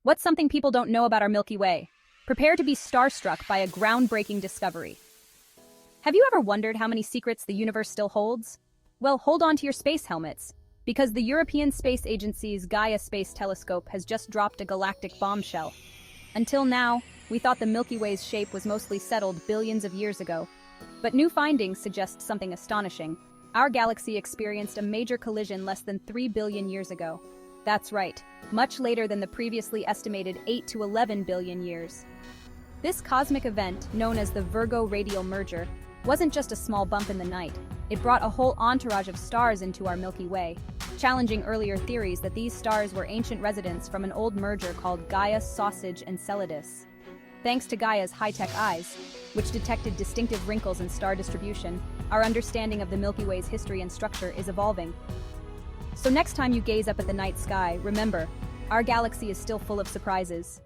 What's something people don't know about our Milky Way? Prepare to be starstruck by a groundbreaking discovery. Have you ever wondered how many secrets the universe still holds? Well, hold on to your space helmets, because the European Space Agency's Gaia Space Telescope has just dropped a galactic bombshell. Until now, we thought the Milky Way's shape was mostly settled billions of years ago. But new findings suggest something astonishing. Our galaxy experienced a major collision less than 3 billion years ago. That's right, much later than the previously estimated 8 to 11 billion years. This cosmic event, known as the Virgo Radial Merger, wasn't just a small bump in the night. It brought a whole entourage of stars into our Milky Way, challenging earlier theories that these stars were ancient residents from an old merger called Gaia-Sausage-Enceladus. Thanks to Gaia's high-tech eyes, which detected distinctive wrinkles in star distribution, our understanding of the Milky Way's history and structure is evolving. So next time you gaze up at the night sky, remember, our galaxy is still full of surprises.